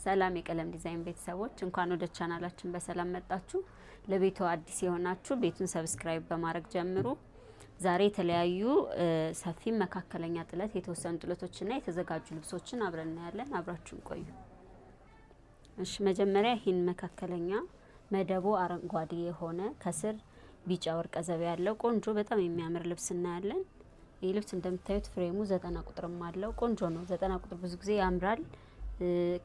ሰላም የቀለም ዲዛይን ቤተሰቦች እንኳን ወደ ቻናላችን በሰላም መጣችሁ። ለቤቱ አዲስ የሆናችሁ ቤቱን ሰብስክራይብ በማድረግ ጀምሩ። ዛሬ የተለያዩ ሰፊ መካከለኛ ጥለት የተወሰኑ ጥለቶችና የተዘጋጁ ልብሶችን አብረን እናያለን። አብራችሁን ቆዩ። እሺ መጀመሪያ ይሄን መካከለኛ መደቡ አረንጓዴ የሆነ ከስር ቢጫ ወርቀ ዘብ ያለው ቆንጆ በጣም የሚያምር ልብስ እናያለን። ይህ ልብስ እንደምታዩት ፍሬሙ 90 ቁጥርም አለው። ቆንጆ ነው። 90 ቁጥር ብዙ ጊዜ ያምራል።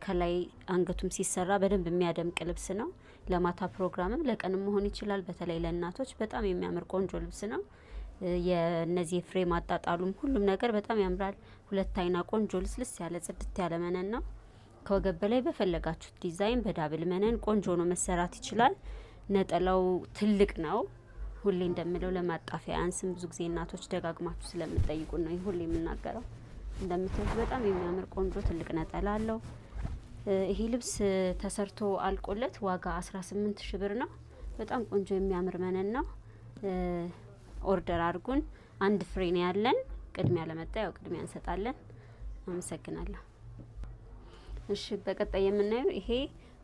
ከላይ አንገቱም ሲሰራ በደንብ የሚያደምቅ ልብስ ነው። ለማታ ፕሮግራምም ለቀንም መሆን ይችላል። በተለይ ለእናቶች በጣም የሚያምር ቆንጆ ልብስ ነው። የነዚህ ፍሬም አጣጣሉም ሁሉም ነገር በጣም ያምራል። ሁለት አይና ቆንጆ ልስልስ ያለ ጽድት ያለ መነን ነው። ከወገብ በላይ በፈለጋችሁት ዲዛይን በዳብል መነን ቆንጆ ነው መሰራት ይችላል። ነጠላው ትልቅ ነው። ሁሌ እንደምለው ለማጣፊያ አንስም ብዙ ጊዜ እናቶች ደጋግማችሁ ስለምትጠይቁ ነው ይሄ ሁሌ የምናገረው። እንደምታዩት በጣም የሚያምር ቆንጆ ትልቅ ነጠላ አለው። ይሄ ልብስ ተሰርቶ አልቆለት ዋጋ 18 ብር ነው። በጣም ቆንጆ የሚያምር መነን ነው። ኦርደር አድርጉን። አንድ ፍሬ ነው ያለን። ቅድሚያ ለመጣ ያው ቅድሚያ እንሰጣለን። አመሰግናለሁ። እሺ በቀጣይ የምናየው ይሄ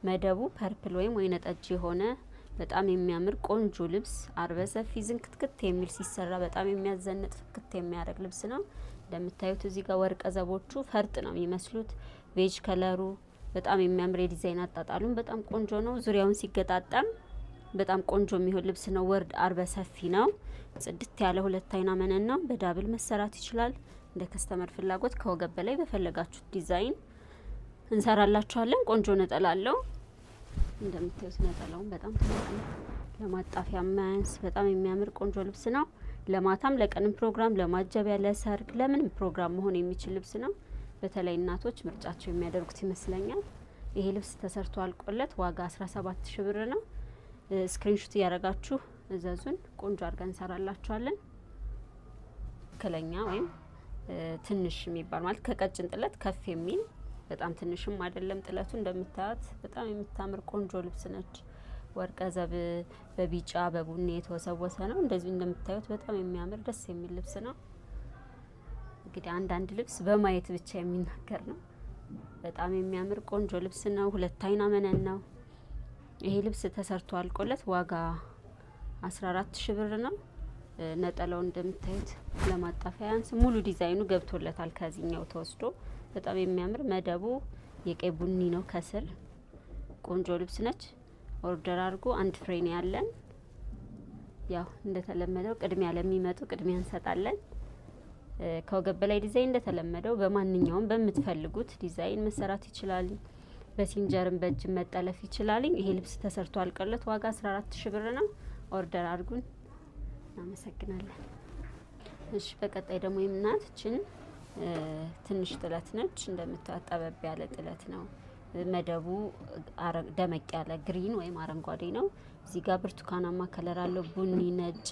መደቡ ፐርፕል ወይም ወይነ ጠጅ የሆነ በጣም የሚያምር ቆንጆ ልብስ አርበ ሰፊ ዝንክትክት የሚል ሲሰራ በጣም የሚያዘንጥ ፍክት የሚያደርግ ልብስ ነው። እንደምታዩት እዚህ ጋር ወርቀ ዘቦቹ ፈርጥ ነው የሚመስሉት። ቤጅ ከለሩ በጣም የሚያምር የዲዛይን አጣጣሉም በጣም ቆንጆ ነው። ዙሪያውን ሲገጣጠም በጣም ቆንጆ የሚሆን ልብስ ነው። ወርድ አርበ ሰፊ ነው። ጽድት ያለ ሁለት አይና መነን ነው። በዳብል መሰራት ይችላል እንደ ከስተመር ፍላጎት። ከወገብ በላይ በፈለጋችሁት ዲዛይን እንሰራላችኋለን። ቆንጆ ነጠላ አለው። እንደምታዩት ነጠላውን በጣም ትልቅ ነው። ለማጣፊያ ማያንስ በጣም የሚያምር ቆንጆ ልብስ ነው። ለማታም ለቀንም ፕሮግራም ለማጀቢያ ለሰርግ ለምንም ፕሮግራም መሆን የሚችል ልብስ ነው። በተለይ እናቶች ምርጫቸው የሚያደርጉት ይመስለኛል። ይሄ ልብስ ተሰርቶ አልቆለት ዋጋ 17 ሺህ ብር ነው። ስክሪንሾት እያደረጋችሁ እዘዙን። ቆንጆ አድርገን እንሰራላችኋለን። መካከለኛ ወይም ትንሽ የሚባል ማለት ከቀጭን ጥለት ከፍ የሚል በጣም ትንሽም አይደለም ጥለቱ። እንደምታዩት በጣም የምታምር ቆንጆ ልብስ ነች። ወርቀ ዘብ በቢጫ በቡኒ የተወሰወሰ ነው። እንደዚህ እንደምታዩት በጣም የሚያምር ደስ የሚል ልብስ ነው። እንግዲህ አንዳንድ ልብስ በማየት ብቻ የሚናገር ነው። በጣም የሚያምር ቆንጆ ልብስ ነው። ሁለት አይና መነን ነው። ይሄ ልብስ ተሰርቶ አልቆለት ዋጋ 14 ሺህ ብር ነው። ነጠላው እንደምታዩት ለማጣፊያ ያንስ ሙሉ ዲዛይኑ ገብቶለታል ከዚህኛው ተወስዶ። በጣም የሚያምር መደቡ የቀይ ቡኒ ነው። ከስር ቆንጆ ልብስ ነች። ኦርደር አድርጎ አንድ ፍሬ ነው ያለን። ያው እንደተለመደው ቅድሚያ ለሚመጡ ቅድሚያ እንሰጣለን። ከወገብ በላይ ዲዛይን እንደተለመደው በማንኛውም በምትፈልጉት ዲዛይን መሰራት ይችላል። በሲንጀርም በእጅ መጠለፍ ይችላል። ይሄ ልብስ ተሰርቶ አልቆለት ዋጋ 14 ሺህ ብር ነው። ኦርደር አድርጉን። እናመሰግናለን። እሺ በቀጣይ ደግሞ የምናያችን ትንሽ ጥለት ነች። እንደምታዩት ጠበብ ያለ ጥለት ነው። መደቡ ደመቅ ያለ ግሪን ወይም አረንጓዴ ነው። እዚህ ጋር ብርቱካናማ ከለር አለው። ቡኒ ነጭ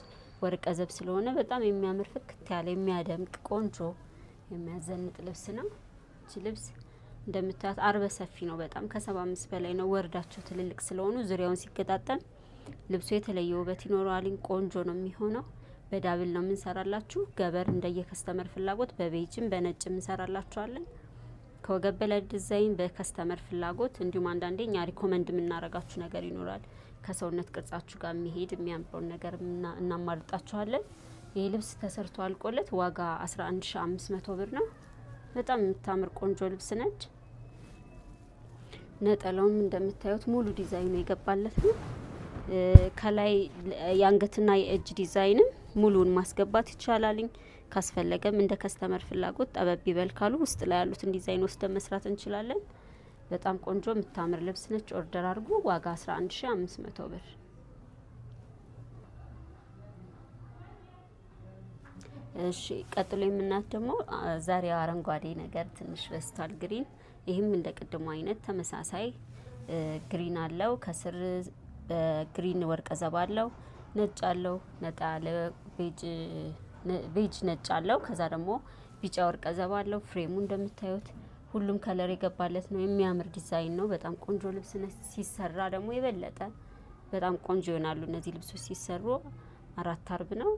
ወርቀ ዘብ ስለሆነ በጣም የሚያምር ፍክት ያለ የሚያደምቅ ቆንጆ የሚያዘንጥ ልብስ ነው። እቺ ልብስ እንደምታዩት አርበ ሰፊ ነው። በጣም ከ75 በላይ ነው። ወርዳቸው ትልልቅ ስለሆኑ ዙሪያውን ሲገጣጠም ልብሱ የተለየ ውበት ይኖረዋል። ቆንጆ ነው የሚሆነው። በዳብል ነው የምንሰራላችሁ። ገበር እንደየ ከስተመር ፍላጎት በቤጅም በነጭም እንሰራላችኋለን። ከወገብ በላይ ዲዛይን በከስተመር ፍላጎት እንዲሁም አንዳንዴ እኛ ሪኮመንድ የምናረጋችሁ ነገር ይኖራል። ከሰውነት ቅርጻችሁ ጋር የሚሄድ የሚያምረውን ነገር እናማርጣችኋለን። ይሄ ልብስ ተሰርቶ አልቆለት ዋጋ 11500 ብር ነው። በጣም የምታምር ቆንጆ ልብስ ነች። ነጠላውም እንደምታዩት ሙሉ ዲዛይኑ የገባለት ነው። ከላይ የአንገትና የእጅ ዲዛይንም ሙሉን ማስገባት ይቻላል። ካስፈለገም እንደ ከስተመር ፍላጎት ጠበብ ይበል ካሉ ውስጥ ላይ ያሉትን ዲዛይን ወስደን መስራት እንችላለን። በጣም ቆንጆ የምታምር ልብስ ነች። ኦርደር አድርጉ። ዋጋ 11500 ብር። እሺ ቀጥሎ የምናት ደግሞ ዛሬ አረንጓዴ ነገር ትንሽ በስቷል። ግሪን። ይህም እንደ ቅድሙ አይነት ተመሳሳይ ግሪን አለው። ከስር በግሪን ወርቀ ዘብ አለው። ነጭ አለው። ነጣ ያለ ቤጅ ነጭ አለው። ከዛ ደግሞ ቢጫ ወርቀ ዘብ አለው። ፍሬሙ እንደምታዩት ሁሉም ከለር የገባለት ነው። የሚያምር ዲዛይን ነው። በጣም ቆንጆ ልብስ ነው። ሲሰራ ደግሞ የበለጠ በጣም ቆንጆ ይሆናሉ እነዚህ ልብሶች ሲሰሩ። 4 አርብ ነው።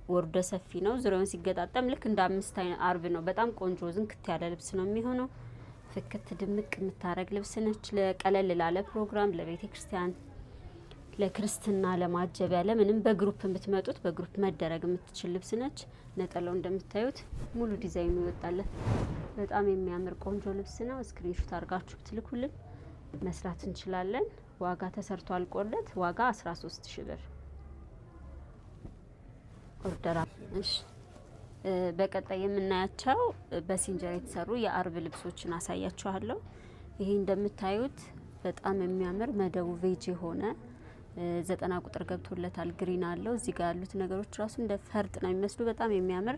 ወርደ ሰፊ ነው። ዙሪያውን ሲገጣጠም ልክ እንደ 5 አርብ ነው። በጣም ቆንጆ ዝንክት ያለ ልብስ ነው የሚሆነው። ፍክት ድምቅ የምታረግ ልብስ ነች። ለቀለል ላለ ፕሮግራም፣ ለቤተ ክርስቲያን፣ ለክርስትና፣ ለማጀቢያ፣ ለምንም በግሩፕ የምትመጡት በግሩፕ መደረግ የምትችል ልብስ ነች። ነጠላው እንደምታዩት ሙሉ ዲዛይኑ ይወጣለት በጣም የሚያምር ቆንጆ ልብስ ነው። ስክሪንሾት አድርጋችሁ ብትልኩልን መስራት እንችላለን። ዋጋ ተሰርቶ አልቆለት ዋጋ 13000 ብር ኦርደር። እሺ በቀጣይ የምናያቸው በሲንጀር የተሰሩ የአርብ ልብሶችን አሳያችኋለሁ። ይሄ እንደምታዩት በጣም የሚያምር መደቡ ቬጅ የሆነ 90 ቁጥር ገብቶለታል። ግሪን አለው። እዚህ ጋር ያሉት ነገሮች ራሱ እንደ ፈርጥ ነው የሚመስሉ በጣም የሚያምር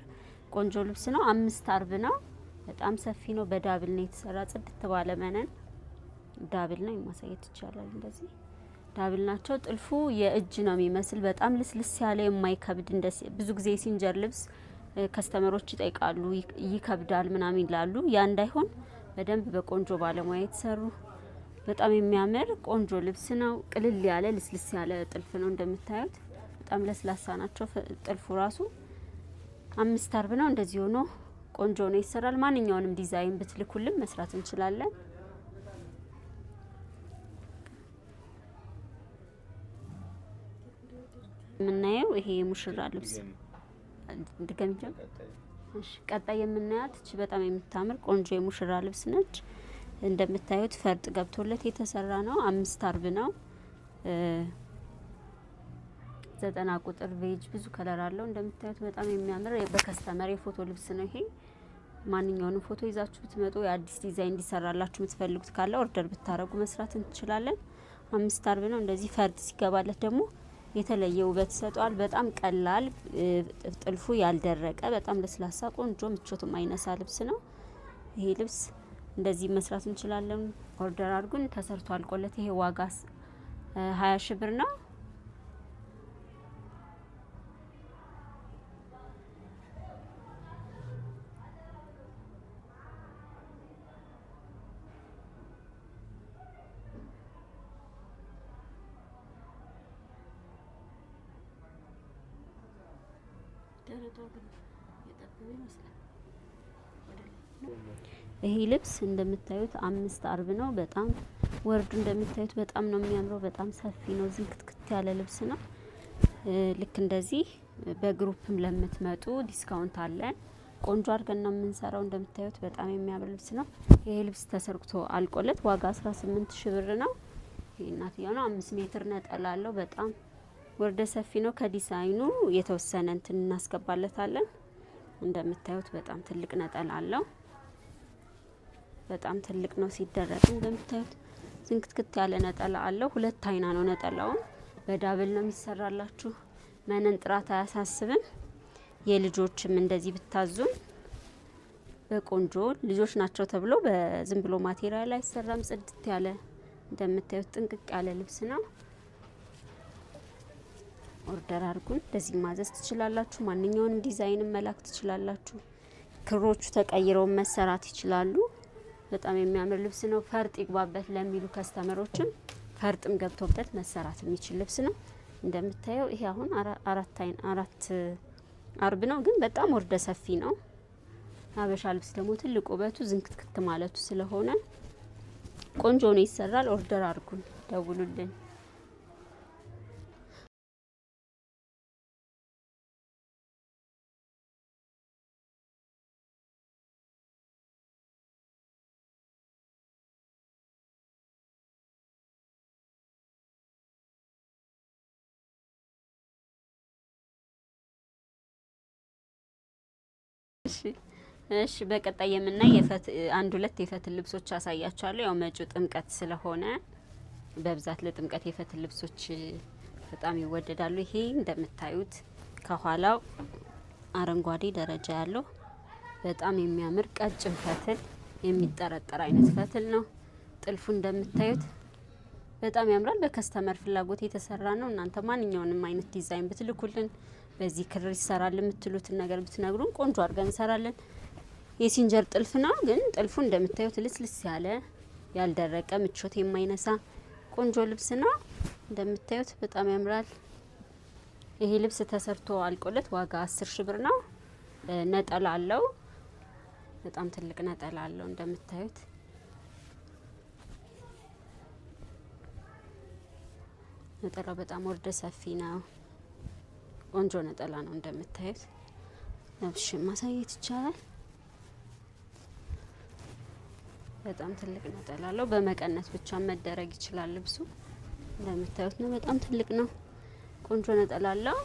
ቆንጆ ልብስ ነው። 5 አርብ ነው። በጣም ሰፊ ነው። በዳብል ነው የተሰራ ጽድት ባለ መነን ዳብል ነው ማሳየት ይቻላል። እንደዚህ ዳብል ናቸው። ጥልፉ የእጅ ነው የሚመስል በጣም ልስልስ ያለ የማይከብድ ብዙ ጊዜ ሲንጀር ልብስ ከስተመሮች ይጠይቃሉ ይከብዳል ምናምን ይላሉ። ያ እንዳይሆን በደንብ በቆንጆ ባለሙያ የተሰሩ በጣም የሚያምር ቆንጆ ልብስ ነው። ቅልል ያለ ልስልስ ያለ ጥልፍ ነው። እንደምታዩት በጣም ለስላሳ ናቸው። ጥልፉ ራሱ 5 አርብ ነው። እንደዚህ ሆኖ ቆንጆ ነው ይሰራል። ማንኛውንም ዲዛይን ብትልኩልን መስራት እንችላለን። የምናየው ይሄ የሙሽራ ልብስ ድገምጀ። እሺ ቀጣይ የምናያት እቺ በጣም የምታምር ቆንጆ የሙሽራ ልብስ ነች። እንደምታዩት ፈርጥ ገብቶለት የተሰራ ነው። 5 አርብ ነው። 90 ቁጥር ቬጅ ብዙ ከለር አለው። እንደምታዩት በጣም የሚያምር በከስተመር የፎቶ ልብስ ነው ይሄ። ማንኛውንም ፎቶ ይዛችሁ ብትመጡ የአዲስ ዲዛይን እንዲሰራላችሁ የምትፈልጉት ካለ ኦርደር ብታረጉ መስራት እንችላለን። 5 አርብ ነው። እንደዚህ ፈርጥ ሲገባለት ደግሞ የተለየ ውበት ሰጧል። በጣም ቀላል ጥልፉ ያልደረቀ በጣም ለስላሳ ቆንጆ ምቾት የማይነሳ ልብስ ነው። ይሄ ልብስ እንደዚህ መስራት እንችላለን። ኦርደር አድርጉን። ተሰርቶ አልቆለት ይሄ ዋጋ 20000 ብር ነው። ይሄ ልብስ እንደምታዩት 5 አርብ ነው። በጣም ወርዱ እንደምታዩት በጣም ነው የሚያምረው። በጣም ሰፊ ነው። ዝንክትክት ያለ ልብስ ነው። ልክ እንደዚህ በግሩፕም ለምትመጡ ዲስካውንት አለን። ቆንጆ አድርገን ነው የምንሰራው። እንደምታዩት በጣም የሚያምር ልብስ ነው። ይሄ ልብስ ተሰርቶ አልቆለት ዋጋ 18000 ብር ነው። ይሄ እናትየው ነው። 5 ሜትር ነጠላ አለው። በጣም ወርደ ሰፊ ነው። ከዲዛይኑ የተወሰነ እንትን እናስገባለታለን። እንደምታዩት በጣም ትልቅ ነጠላ አለው። በጣም ትልቅ ነው ሲደረግ። እንደምታዩት ዝንክትክት ያለ ነጠላ አለው። 2 አይና ነው ነጠላው። በዳብል ነው የሚሰራላችሁ። መነን ጥራት አያሳስብም። የልጆችም እንደዚህ ብታዙን በቆንጆ ልጆች ናቸው ተብሎ በዝም ብሎ ማቴሪያል አይሰራም። ጽድት ያለ እንደምታዩት ጥንቅቅ ያለ ልብስ ነው። ኦርደር አድርጉን። እንደዚህ ማዘዝ ትችላላችሁ። ማንኛውንም ዲዛይን መላክ ትችላላችሁ። ክሮቹ ተቀይረው መሰራት ይችላሉ። በጣም የሚያምር ልብስ ነው። ፈርጥ ይግባበት ለሚሉ ከስተመሮችም ፈርጥም ገብቶበት መሰራት የሚችል ልብስ ነው። እንደምታየው ይሄ አሁን 4 አርብ ነው፣ ግን በጣም ወርደ ሰፊ ነው። ሀበሻ ልብስ ደግሞ ትልቅ ውበቱ ዝንክትክት ማለቱ ስለሆነ ቆንጆ ነው ይሰራል። ኦርደር አድርጉን፣ ደውሉልን። እሺ በቀጣይ የምናይ አንድ ሁለት የፈትል ልብሶች አሳያችኋለሁ። ያው መጪው ጥምቀት ስለሆነ በብዛት ለጥምቀት የፈትል ልብሶች በጣም ይወደዳሉ። ይሄ እንደምታዩት ከኋላው አረንጓዴ ደረጃ ያለው በጣም የሚያምር ቀጭን ፈትል የሚጠረጠር አይነት ፈትል ነው። ጥልፉ እንደምታዩት በጣም ያምራል። በከስተመር ፍላጎት የተሰራ ነው። እናንተ ማንኛውንም አይነት ዲዛይን ብትልኩልን በዚህ ክር ይሰራል የምትሉትን ነገር ብትነግሩን ቆንጆ አድርገን እንሰራለን። የሲንጀር ጥልፍ ነው፣ ግን ጥልፉ እንደምታዩት ልስልስ ያለ ያልደረቀ ምቾት የማይነሳ ቆንጆ ልብስ ነው። እንደምታዩት በጣም ያምራል። ይሄ ልብስ ተሰርቶ አልቆለት ዋጋ 10000 ብር ነው። ነጠላ አለው። በጣም ትልቅ ነጠላ አለው። እንደምታዩት ነጠላው በጣም ወርደ ሰፊ ነው። ቆንጆ ነጠላ ነው እንደምታዩት። ለብሼ ማሳየት ይቻላል። በጣም ትልቅ ነጠላ አለው። በመቀነት ብቻ መደረግ ይችላል ልብሱ። እንደምታዩት ነው። በጣም ትልቅ ነው። ቆንጆ ነጠላ አለው።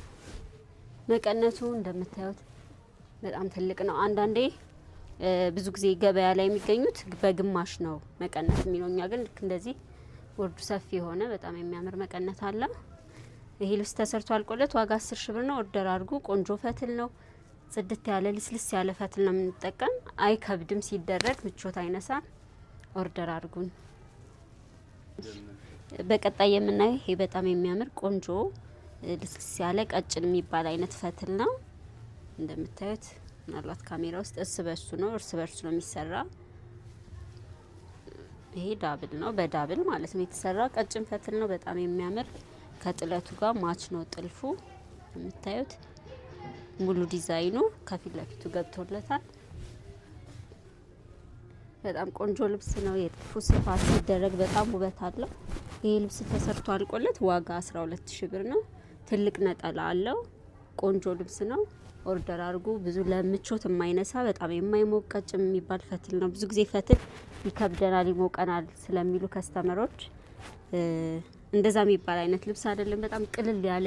መቀነቱ እንደምታዩት በጣም ትልቅ ነው። አንዳንዴ ብዙ ጊዜ ገበያ ላይ የሚገኙት በግማሽ ነው መቀነት የሚለው። እኛ ግን ልክ እንደዚህ ወርዱ ሰፊ የሆነ በጣም የሚያምር መቀነት አለ። ይሄ ልብስ ተሰርቶ አልቆለት ዋጋ 10 ሺህ ብር ነው። ኦርደር አድርጉ። ቆንጆ ፈትል ነው። ጽድት ያለ ልስልስ ያለ ፈትል ነው የምንጠቀም። አይከብድም ሲደረግ፣ ምቾት አይነሳም። ኦርደር አድርጉን። በቀጣይ የምናየው ይሄ በጣም የሚያምር ቆንጆ ልስልስ ያለ ቀጭን የሚባል አይነት ፈትል ነው። እንደምታዩት ምናልባት ካሜራ ውስጥ እርስ በርሱ ነው የሚሰራ። ይሄ ዳብል ነው፣ በዳብል ማለት ነው የተሰራ ቀጭን ፈትል ነው። በጣም የሚያምር ከጥለቱ ጋር ማች ነው ጥልፉ። የምታዩት ሙሉ ዲዛይኑ ከፊት ለፊቱ ገብቶለታል። በጣም ቆንጆ ልብስ ነው። የጥልፉ ስፋት ሲደረግ በጣም ውበት አለው። ይሄ ልብስ ተሰርቶ አልቆለት ዋጋ 12 ሺህ ብር ነው። ትልቅ ነጠላ አለው። ቆንጆ ልብስ ነው። ኦርደር አድርጉ። ብዙ ለምቾት የማይነሳ በጣም የማይሞቅ ቀጭን የሚባል ፈትል ነው። ብዙ ጊዜ ፈትል ይከብደናል፣ ይሞቀናል ስለሚሉ ከስተመሮች እንደዛ የሚባል አይነት ልብስ አይደለም። በጣም ቅልል ያለ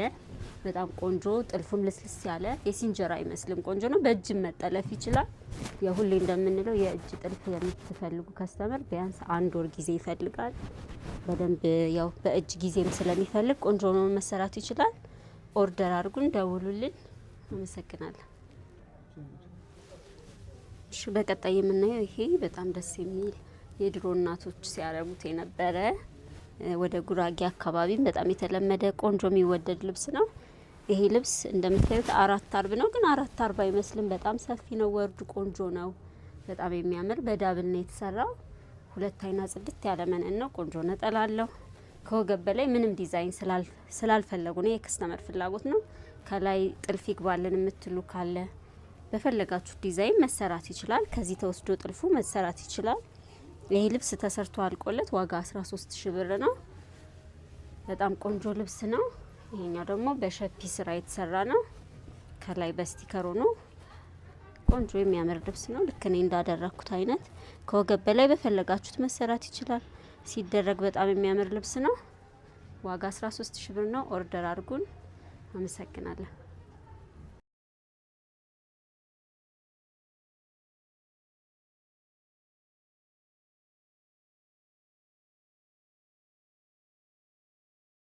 በጣም ቆንጆ ጥልፉም ልስልስ ያለ የሲንጀራ አይመስልም። ቆንጆ ነው። በእጅ መጠለፍ ይችላል። የሁሌ እንደምንለው የእጅ ጥልፍ የምትፈልጉ ከስተመር ቢያንስ 1 ወር ጊዜ ይፈልጋል። በደንብ ያው በእጅ ጊዜም ስለሚፈልግ ቆንጆ ነው መሰራት ይችላል። ኦርደር አድርጉን፣ ደውሉልን። አመሰግናለሁ። እሺ በቀጣይ የምናየው ይሄ በጣም ደስ የሚል የድሮ እናቶች ሲያረጉት የነበረ ወደ ጉራጌ አካባቢም በጣም የተለመደ ቆንጆ የሚወደድ ልብስ ነው። ይሄ ልብስ እንደምታዩት 4 አርብ ነው፣ ግን 4 አርብ አይመስልም። በጣም ሰፊ ነው። ወርዱ ቆንጆ ነው። በጣም የሚያምር በዳብል ነው የተሰራው። 2 አይና ጽድት ያለ መነን ነው። ቆንጆ ነጠላ አለው። ከወገብ በላይ ምንም ዲዛይን ስላልፈለጉ ነው፣ የከስተመር ፍላጎት ነው። ከላይ ጥልፍ ይግባልን የምትሉ ካለ በፈለጋችሁ ዲዛይን መሰራት ይችላል። ከዚህ ተወስዶ ጥልፉ መሰራት ይችላል። ይሄ ልብስ ተሰርቶ አልቆለት ዋጋ 13 ሺህ ብር ነው። በጣም ቆንጆ ልብስ ነው። ይሄኛው ደግሞ በሸፒ ስራ የተሰራ ነው። ከላይ በስቲከሩ ነው። ቆንጆ የሚያምር ልብስ ነው። ልክ እኔ እንዳደረኩት አይነት ከወገብ በላይ በፈለጋችሁት መሰራት ይችላል። ሲደረግ በጣም የሚያምር ልብስ ነው። ዋጋ 13 ሺህ ብር ነው። ኦርደር አድርጉን። አመሰግናለሁ።